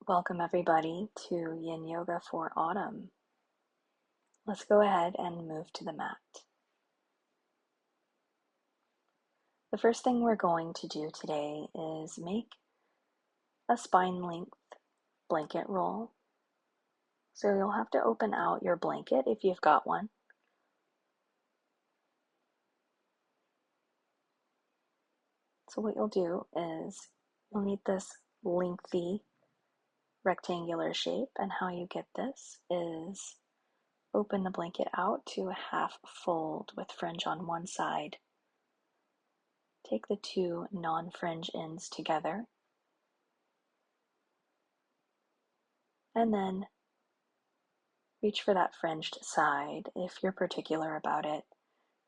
Welcome everybody to Yin Yoga for Autumn. Let's go ahead and move to the mat. The first thing we're going to do today is make a spine length blanket roll. So you'll have to open out your blanket if you've got one. So what you'll do is you'll need this lengthy rectangular shape, and how you get this is open the blanket out to a half fold with fringe on one side. Take the two non-fringe ends together, and then reach for that fringed side if you're particular about it,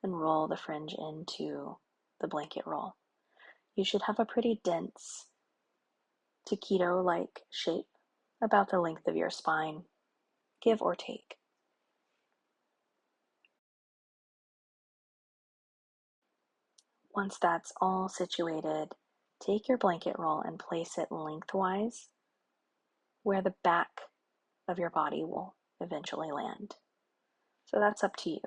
and roll the fringe into the blanket roll. You should have a pretty dense taquito-like shape, about the length of your spine, give or take. Once that's all situated, take your blanket roll and place it lengthwise where the back of your body will eventually land. So that's up to you.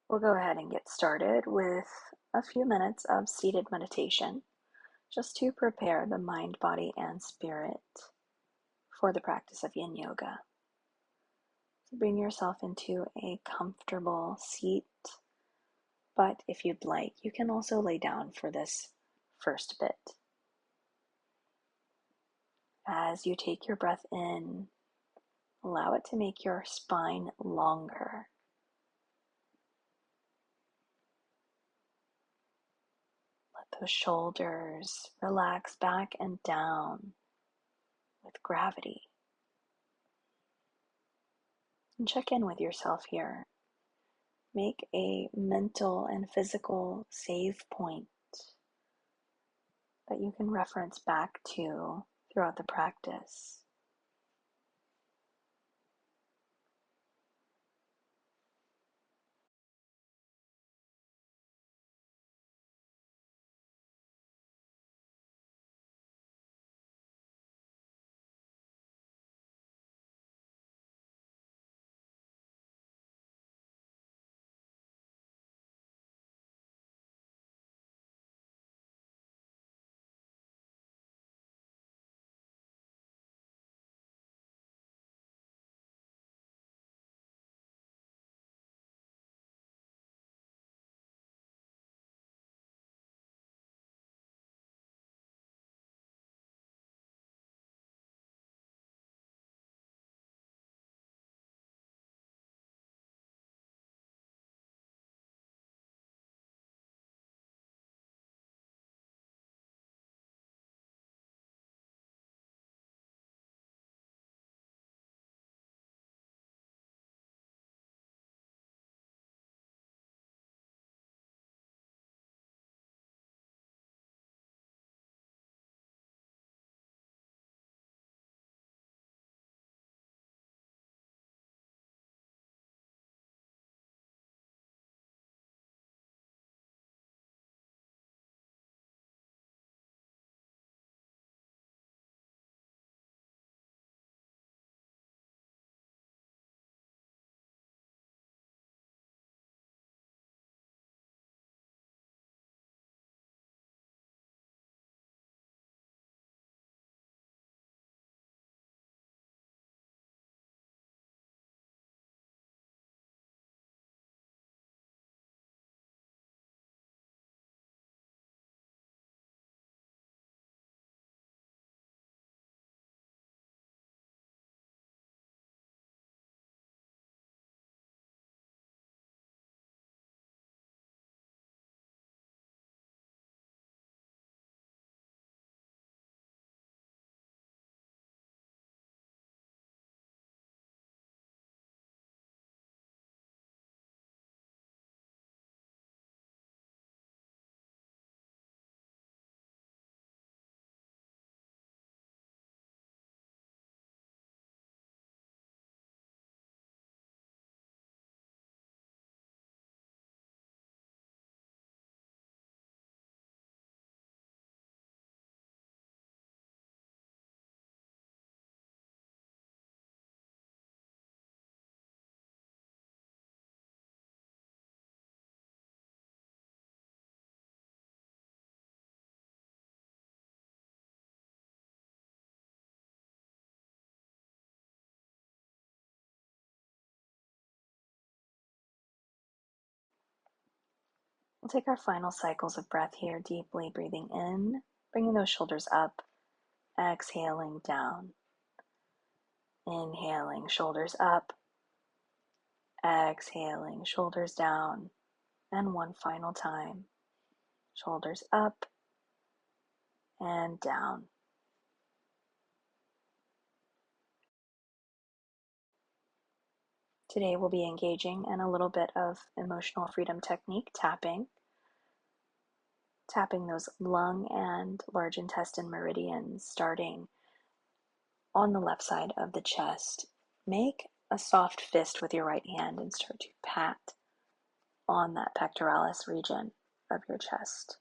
We'll go ahead and get started with a few minutes of seated meditation, just to prepare the mind, body, and spirit for the practice of Yin Yoga. So bring yourself into a comfortable seat, but if you'd like, you can also lay down for this first bit. As you take your breath in, allow it to make your spine longer. Let those shoulders relax back and down with gravity. And check in with yourself here. Make a mental and physical save point that you can reference back to throughout the practice. We'll take our final cycles of breath here, deeply breathing in, bringing those shoulders up, exhaling down. Inhaling, shoulders up, exhaling, shoulders down, and one final time. Shoulders up and down. Today we'll be engaging in a little bit of emotional freedom technique, tapping those lung and large intestine meridians, starting on the left side of the chest. Make a soft fist with your right hand and start to pat on that pectoralis region of your chest,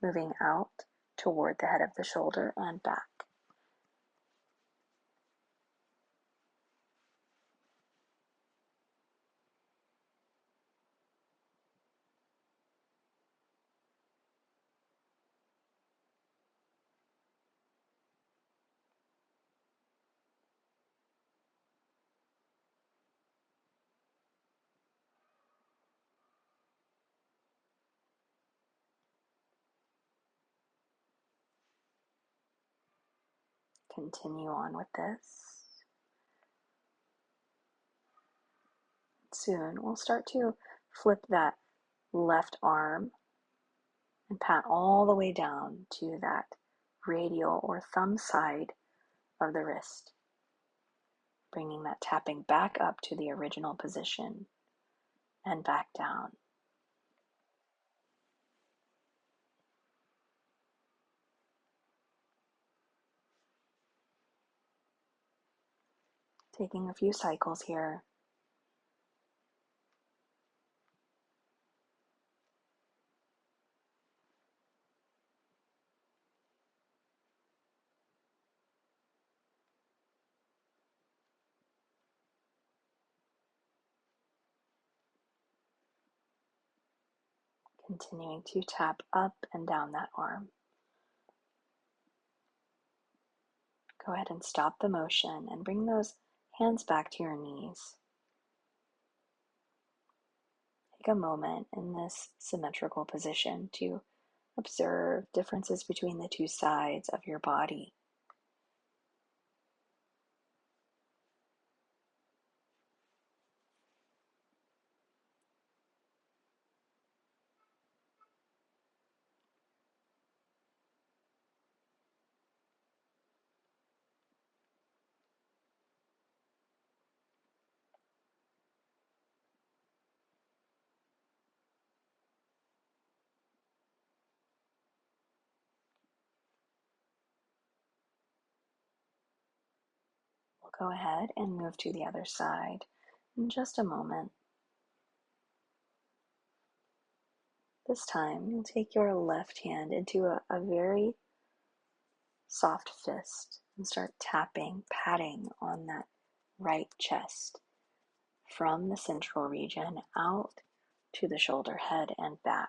moving out toward the head of the shoulder and back. Continue on with this. Soon we'll start to flip that left arm and pat all the way down to that radial or thumb side of the wrist, bringing that tapping back up to the original position and back down. Taking a few cycles here. Continuing to tap up and down that arm. Go ahead and stop the motion and bring those hands back to your knees. Take a moment in this symmetrical position to observe differences between the two sides of your body. We'll go ahead and move to the other side in just a moment. This time, you'll take your left hand into a very soft fist and start tapping, patting on that right chest from the central region out to the shoulder head and back.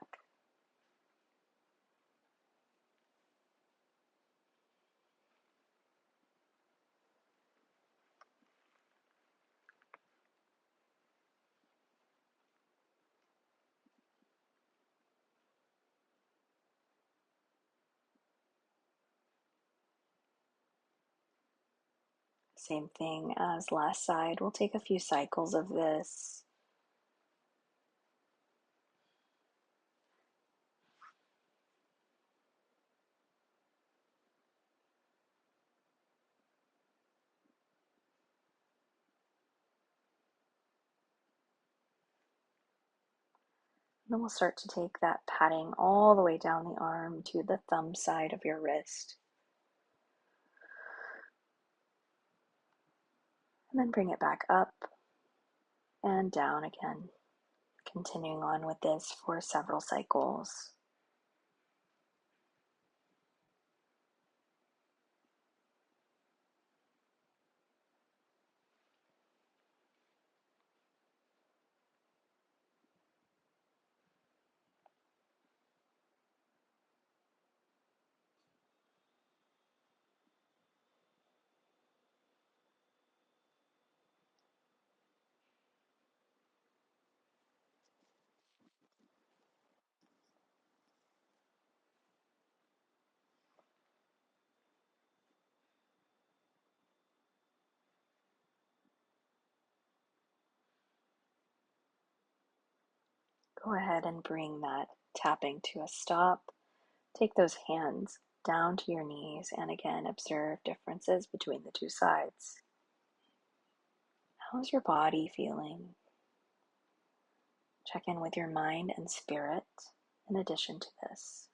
Same thing as last side. We'll take a few cycles of this. Then we'll start to take that patting all the way down the arm to the thumb side of your wrist. And then bring it back up and down again, continuing on with this for several cycles. Go ahead and bring that tapping to a stop. Take those hands down to your knees and again observe differences between the two sides. How's your body feeling? Check in with your mind and spirit in addition to this.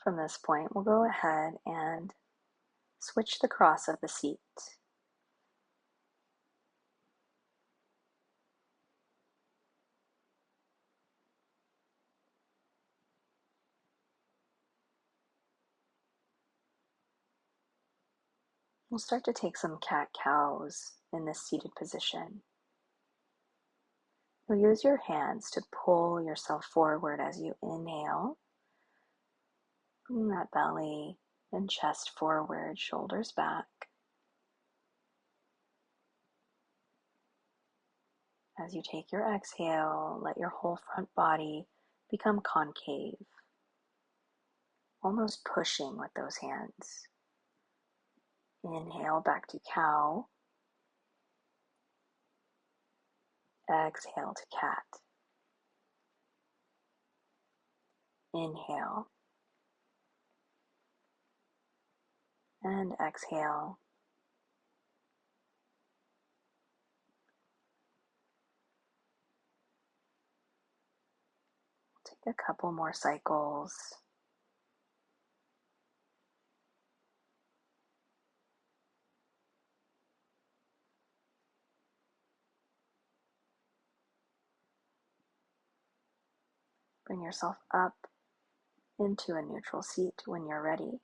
From this point, we'll go ahead and switch the cross of the seat. We'll start to take some cat-cows in this seated position. You'll use your hands to pull yourself forward as you inhale. Bring that belly and chest forward, shoulders back. As you take your exhale, let your whole front body become concave, almost pushing with those hands. Inhale back to cow. Exhale to cat. Inhale and exhale. Take a couple more cycles. Bring yourself up into a neutral seat when you're ready.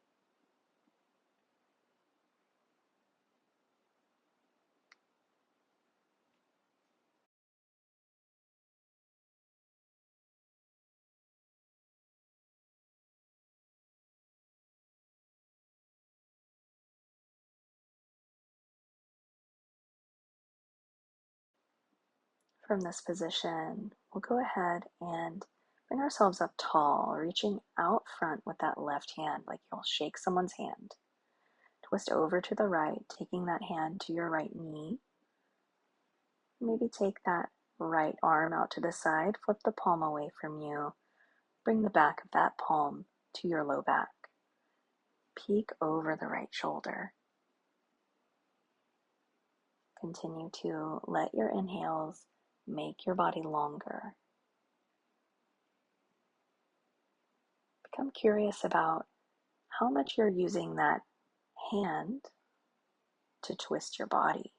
From this position, we'll go ahead and bring ourselves up tall, reaching out front with that left hand like you'll shake someone's hand. Twist over to the right, taking that hand to your right knee. Maybe take that right arm out to the side, flip the palm away from you. Bring the back of that palm to your low back. Peek over the right shoulder. Continue to let your inhales make your body longer. Become curious about how much you're using that hand to twist your body.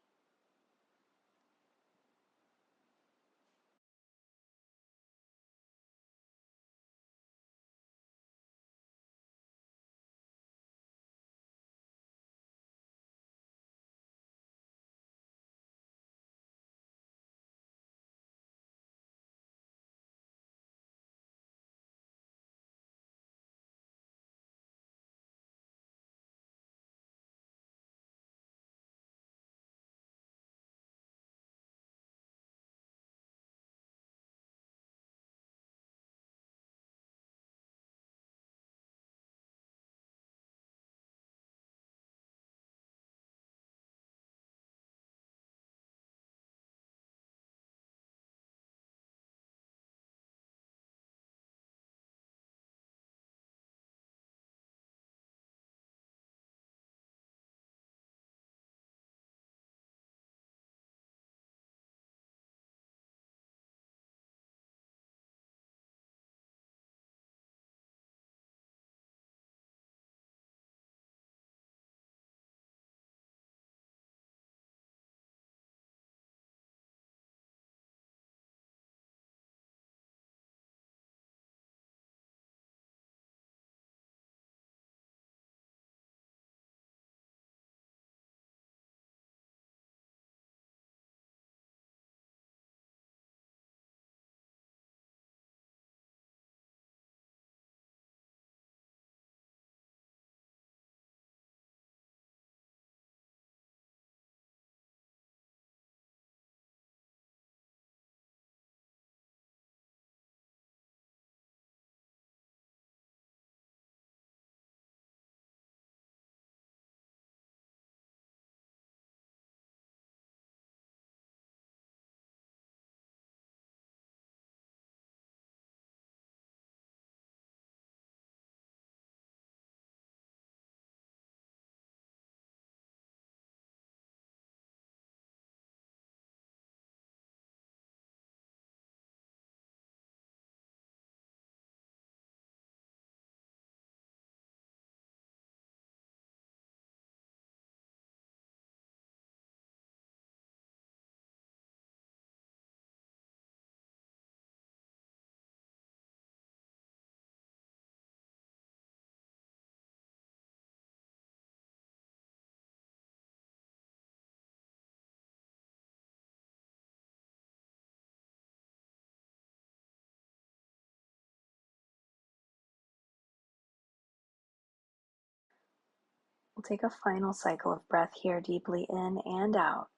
We'll take a final cycle of breath here, deeply in and out.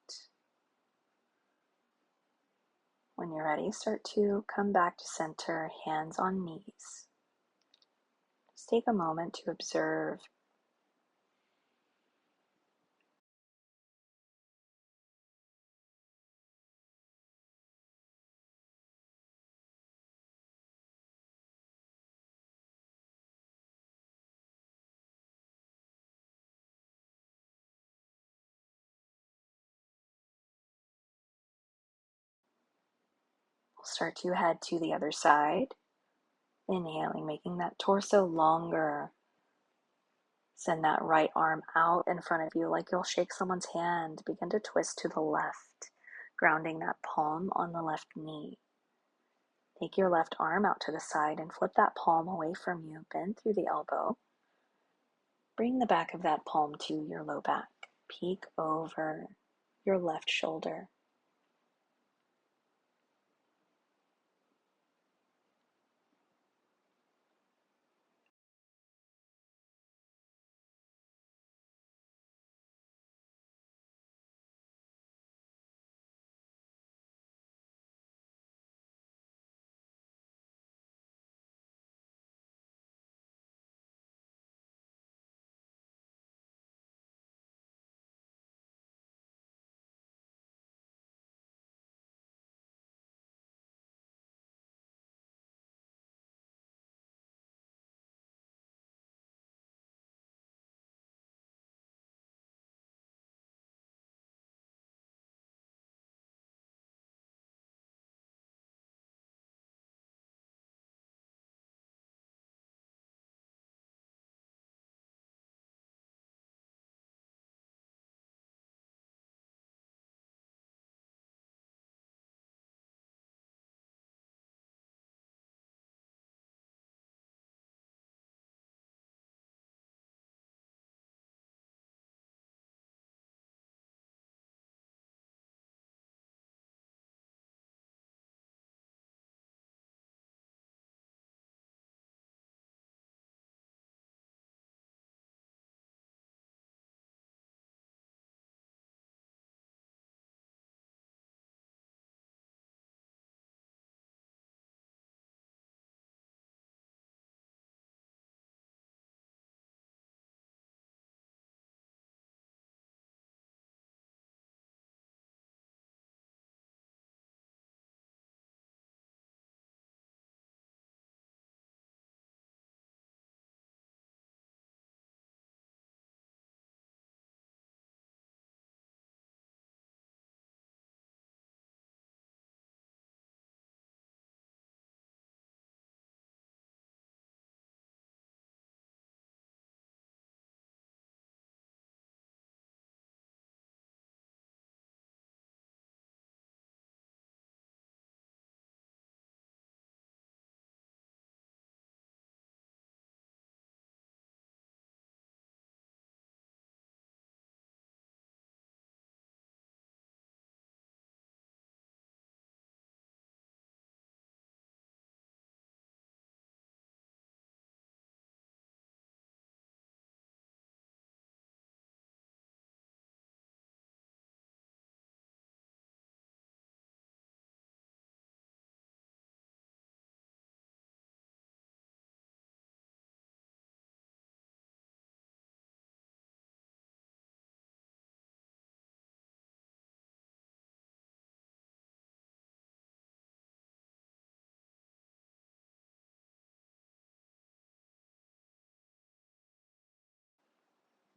When you're ready, start to come back to center, hands on knees. Just take a moment to observe. We'll start to head to the other side. Inhaling, making that torso longer. Send that right arm out in front of you like you'll shake someone's hand. Begin to twist to the left, grounding that palm on the left knee. Take your left arm out to the side and flip that palm away from you. Bend through the elbow. Bring the back of that palm to your low back. Peek over your left shoulder.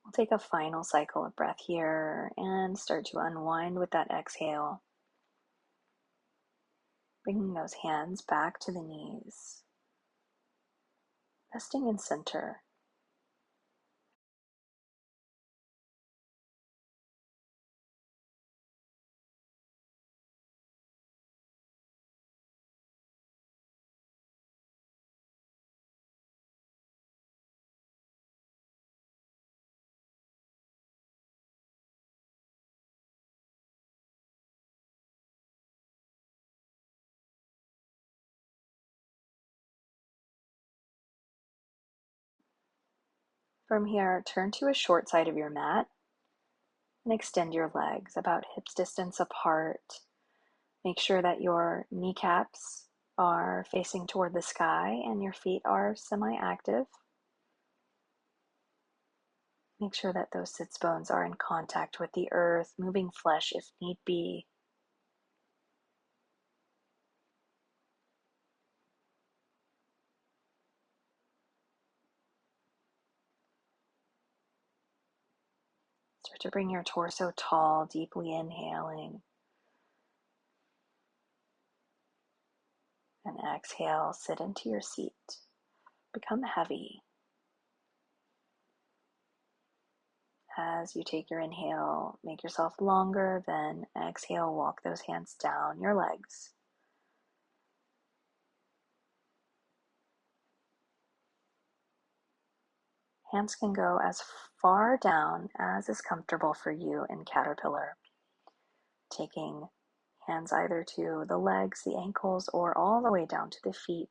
We'll take a final cycle of breath here and start to unwind with that exhale. Bringing those hands back to the knees. Resting in center. From here, turn to a short side of your mat and extend your legs about hips distance apart. Make sure that your kneecaps are facing toward the sky and your feet are semi-active. Make sure that those sits bones are in contact with the earth, moving flesh if need be. Start to bring your torso tall, deeply inhaling. And exhale, sit into your seat. Become heavy. As you take your inhale, make yourself longer, then exhale, walk those hands down your legs. Hands can go as far down as is comfortable for you in caterpillar. Taking hands either to the legs, the ankles, or all the way down to the feet.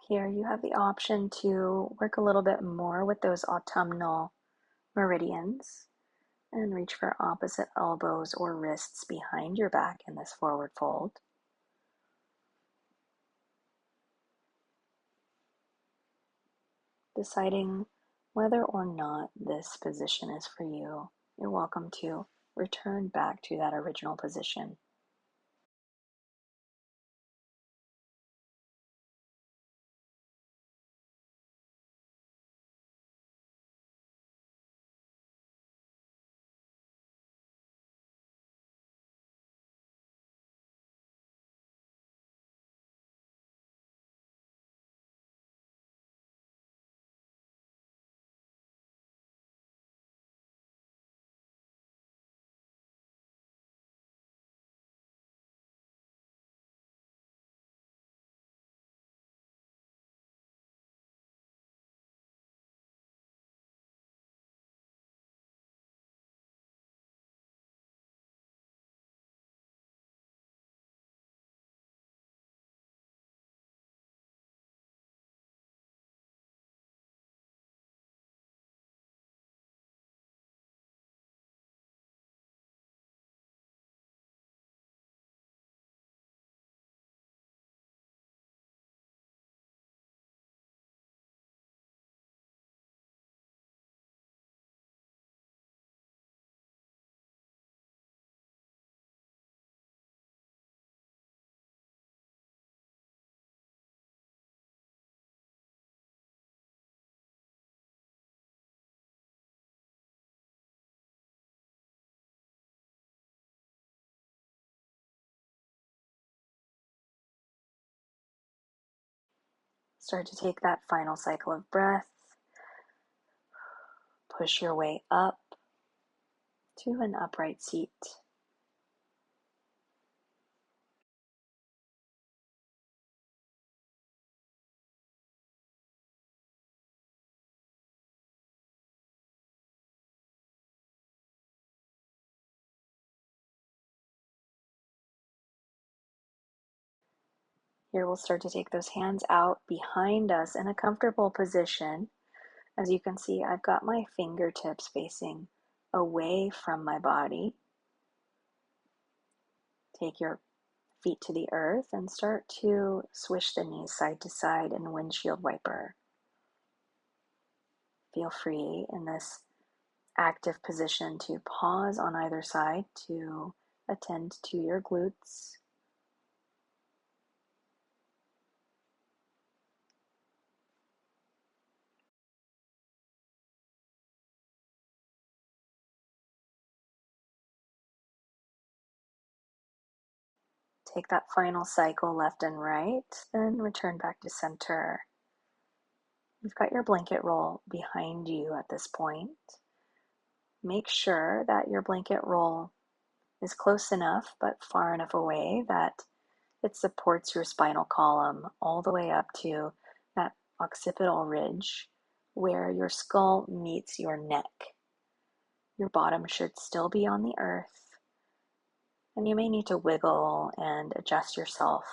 Here you have the option to work a little bit more with those autumnal meridians and reach for opposite elbows or wrists behind your back in this forward fold. Deciding whether or not this position is for you, you're welcome to return back to that original position. Start to take that final cycle of breath. Push your way up to an upright seat. Here we'll start to take those hands out behind us in a comfortable position. As you can see, I've got my fingertips facing away from my body. Take your feet to the earth and start to swish the knees side to side in windshield wiper. Feel free in this active position to pause on either side to attend to your glutes. Take that final cycle left and right, then return back to center. You've got your blanket roll behind you at this point. Make sure that your blanket roll is close enough but far enough away that it supports your spinal column all the way up to that occipital ridge where your skull meets your neck. Your bottom should still be on the earth, and you may need to wiggle and adjust yourself.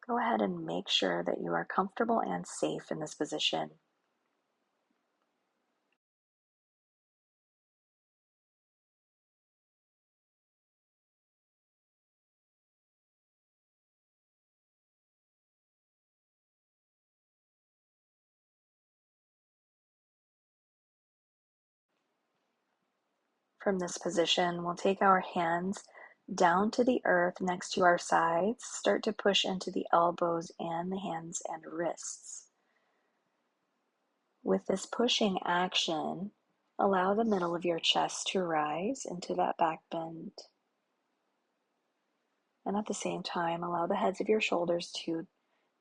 Go ahead and make sure that you are comfortable and safe in this position. From this position, we'll take our hands down to the earth next to our sides, start to push into the elbows and the hands and wrists. With this pushing action, allow the middle of your chest to rise into that back bend. And at the same time, allow the heads of your shoulders to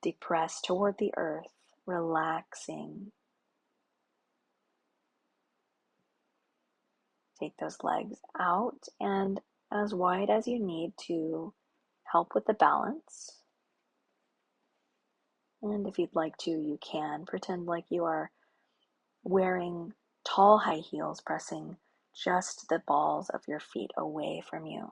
depress toward the earth, relaxing. Take those legs out and as wide as you need to help with the balance. And if you'd like to, you can pretend like you are wearing tall high heels, pressing just the balls of your feet away from you.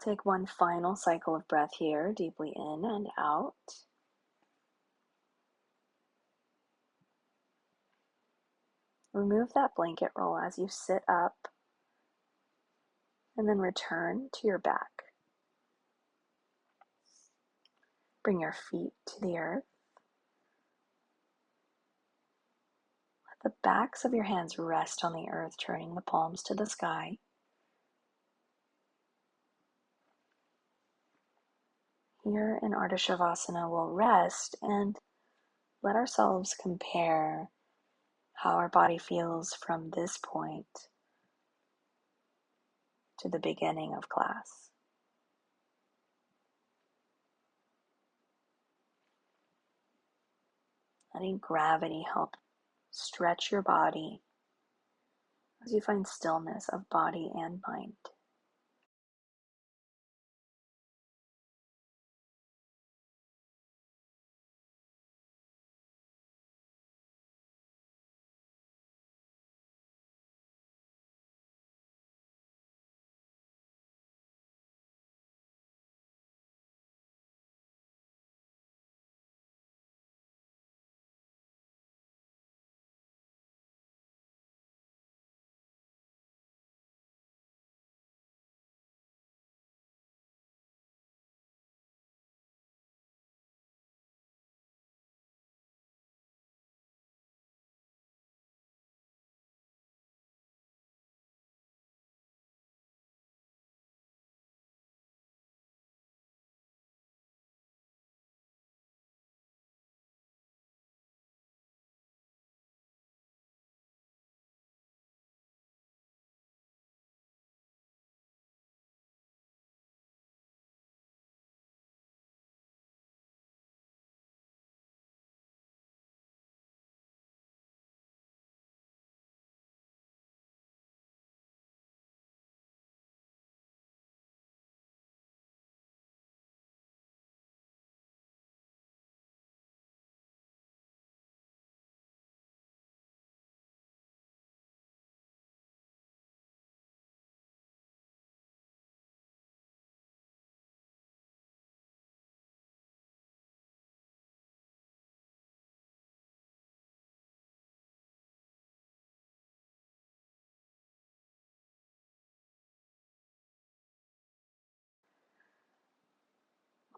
Take one final cycle of breath here, deeply in and out. Remove that blanket roll as you sit up and then return to your back. Bring your feet to the earth. Let the backs of your hands rest on the earth, turning the palms to the sky. Here in Ardha Shavasana, we'll rest and let ourselves compare how our body feels from this point to the beginning of class. Letting gravity help stretch your body as you find stillness of body and mind.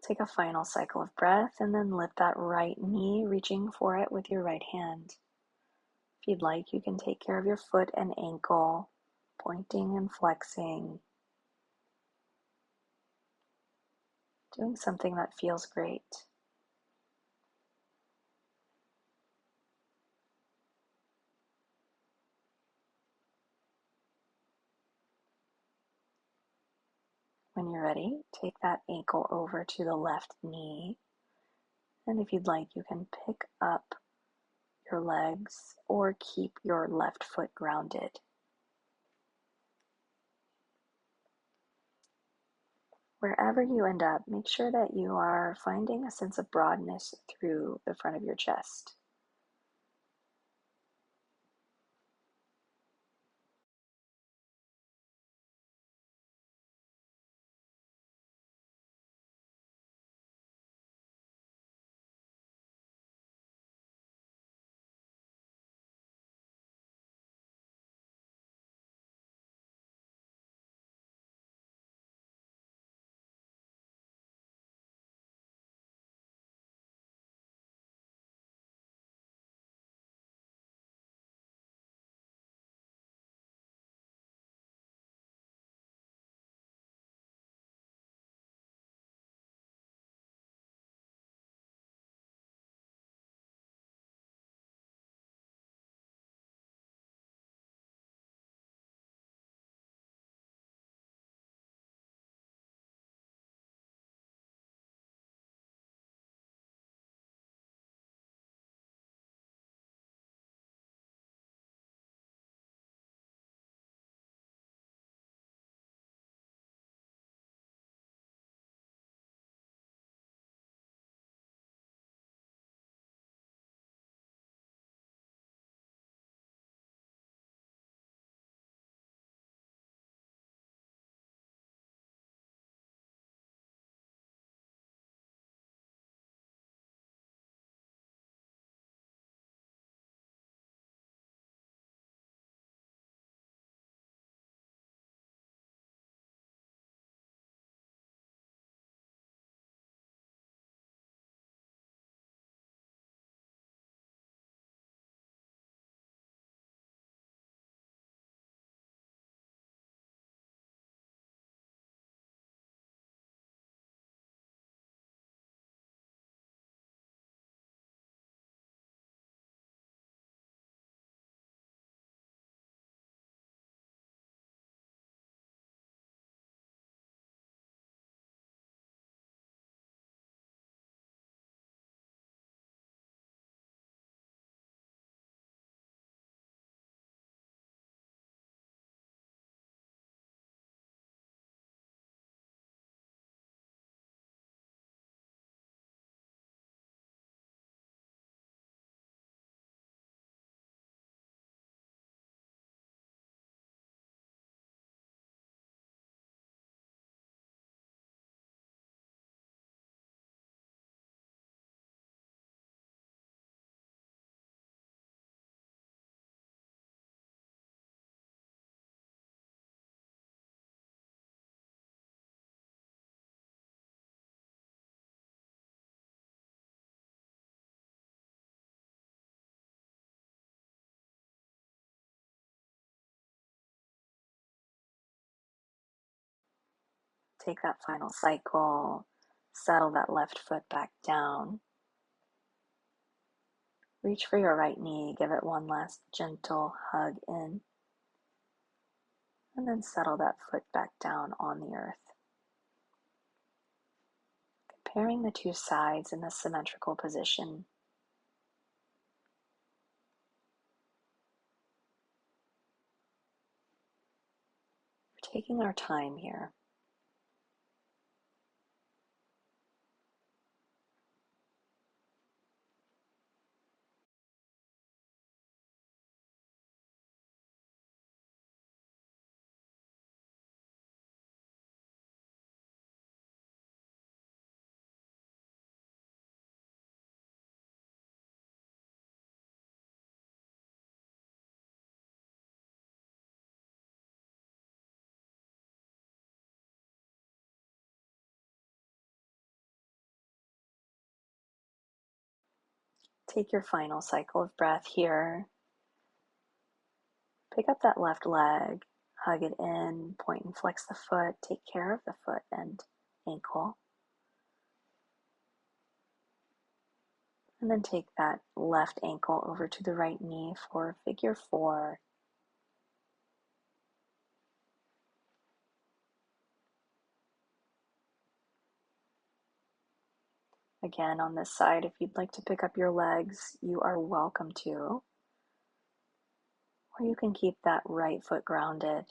Take a final cycle of breath and then lift that right knee, reaching for it with your right hand. If you'd like, you can take care of your foot and ankle, pointing and flexing, doing something that feels great. When you're ready, take that ankle over to the left knee. And if you'd like, you can pick up your legs or keep your left foot grounded. Wherever you end up, make sure that you are finding a sense of broadness through the front of your chest. Take that final cycle, settle that left foot back down. Reach for your right knee, give it one last gentle hug in, and then settle that foot back down on the earth. Comparing the two sides in a symmetrical position. We're taking our time here. Take your final cycle of breath here. Pick up that left leg, hug it in, point and flex the foot, take care of the foot and ankle. And then take that left ankle over to the right knee for figure 4. Again, on this side, if you'd like to pick up your legs, you are welcome to. Or you can keep that right foot grounded.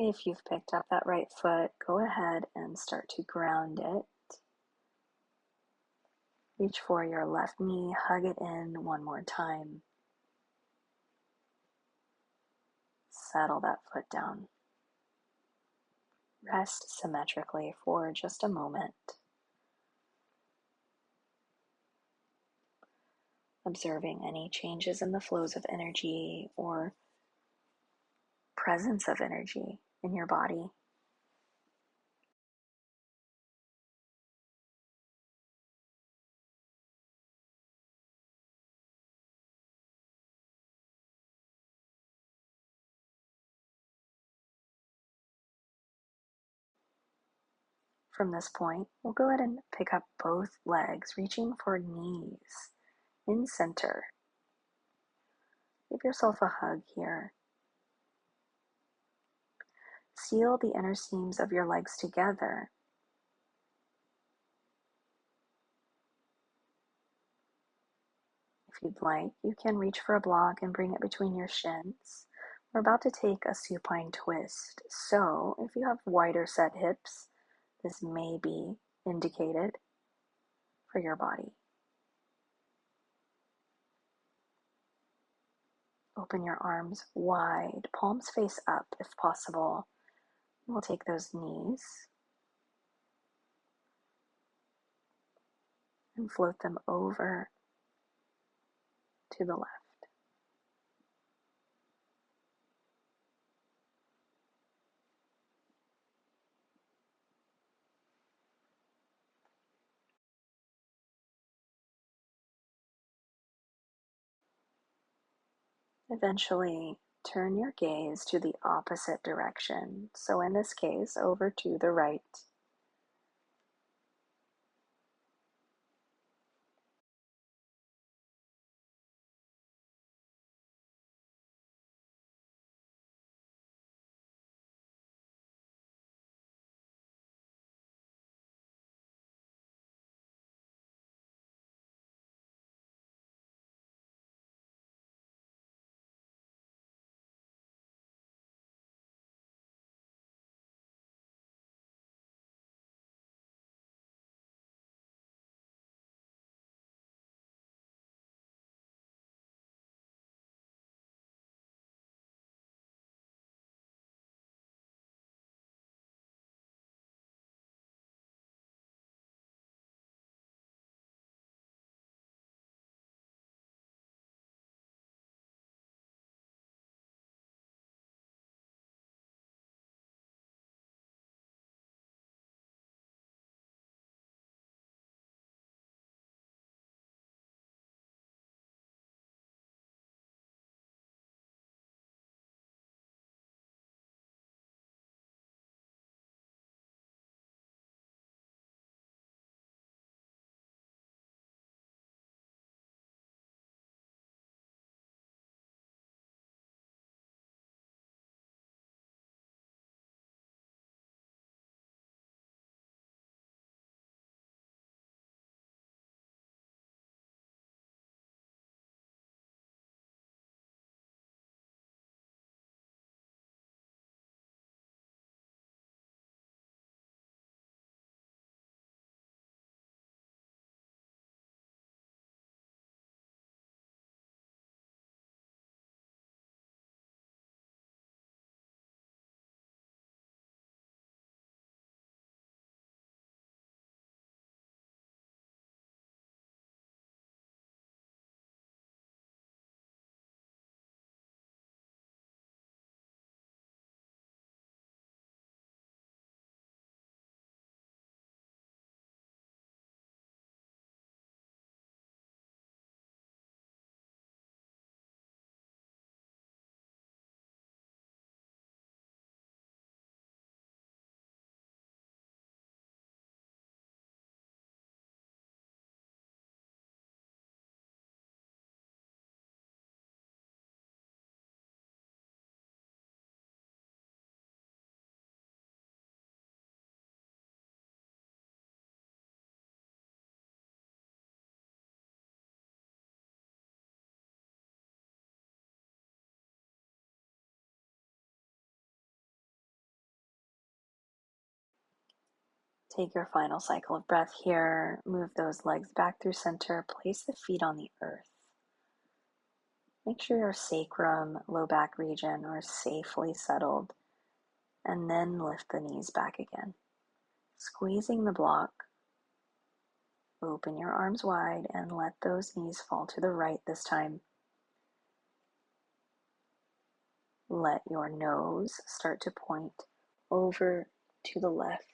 If you've picked up that right foot, go ahead and start to ground it. Reach for your left knee, hug it in one more time. Settle that foot down. Rest symmetrically for just a moment, observing any changes in the flows of energy or presence of energy in your body. From this point, we'll go ahead and pick up both legs, reaching for knees in center. Give yourself a hug here. Seal the inner seams of your legs together. If you'd like, you can reach for a block and bring it between your shins. We're about to take a supine twist, so if you have wider set hips, this may be indicated for your body. Open your arms wide, palms face up if possible. We'll take those knees and float them over to the left. Eventually, turn your gaze to the opposite direction. So in this case, over to the right. Take your final cycle of breath here. Move those legs back through center. Place the feet on the earth. Make sure your sacrum, low back region are safely settled and then lift the knees back again. Squeezing the block, open your arms wide and let those knees fall to the right this time. Let your nose start to point over to the left.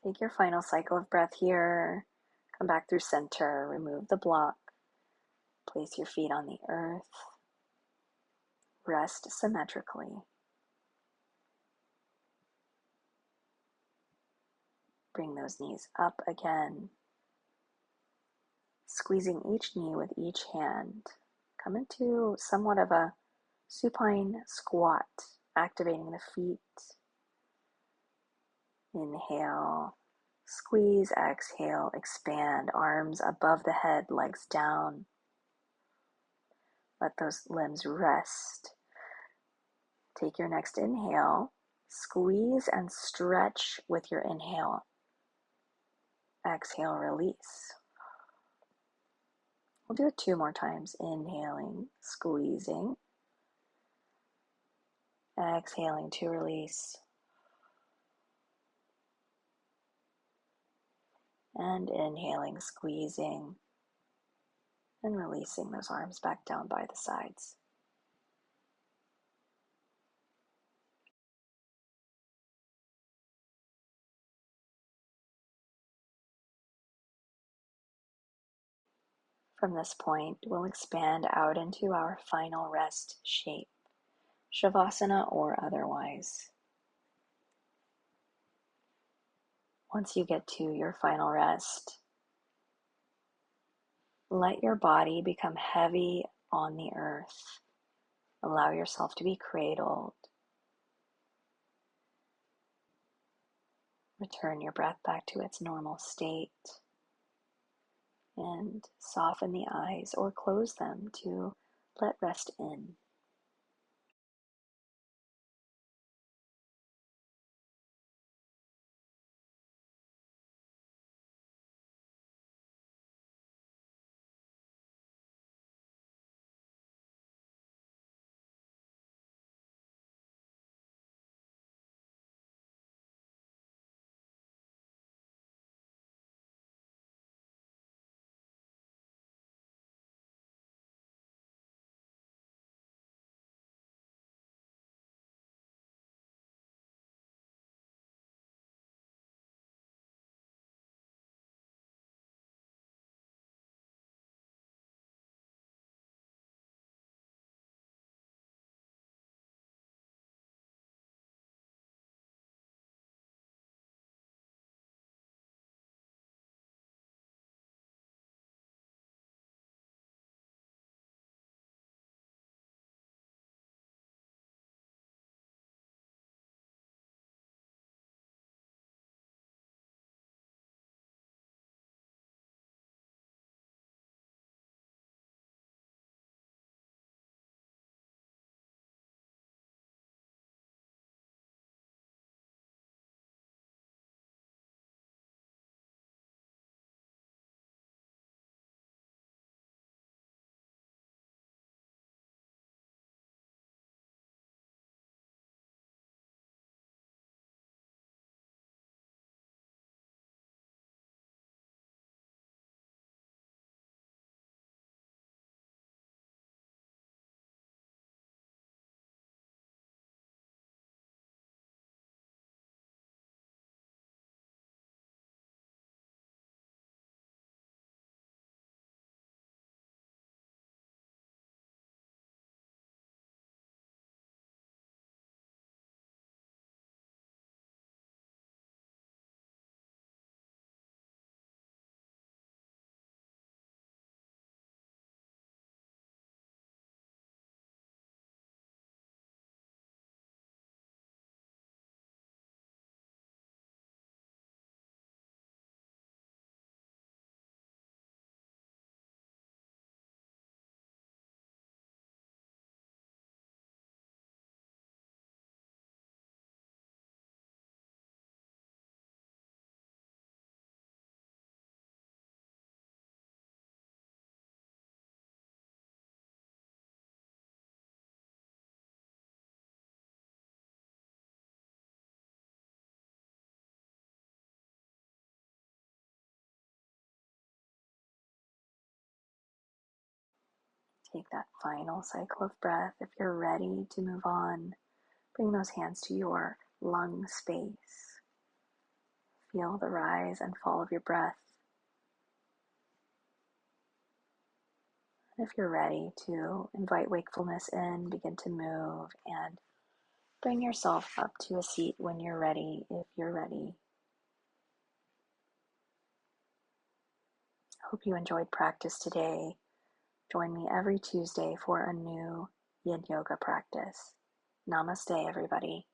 Take your final cycle of breath here. Come back through center, remove the block. Place your feet on the earth. Rest symmetrically. Bring those knees up again. Squeezing each knee with each hand. Come into somewhat of a supine squat, activating the feet. Inhale, squeeze, exhale, expand, arms above the head, legs down. Let those limbs rest. Take your next inhale, squeeze and stretch with your inhale. Exhale, release. We'll do it 2 more times. Inhaling, squeezing. Exhaling to release. And inhaling, squeezing. And releasing those arms back down by the sides. From this point, we'll expand out into our final rest shape, Shavasana or otherwise. Once you get to your final rest, Let your body become heavy on the earth. Allow yourself to be cradled. Return your breath back to its normal state and soften the eyes or close them to let rest in. Take that final cycle of breath. If you're ready to move on, bring those hands to your lung space. Feel the rise and fall of your breath. And if you're ready to invite wakefulness in, begin to move and bring yourself up to a seat when you're ready, if you're ready. Hope you enjoyed practice today. Join me every Tuesday for a new Yin Yoga practice. Namaste, everybody.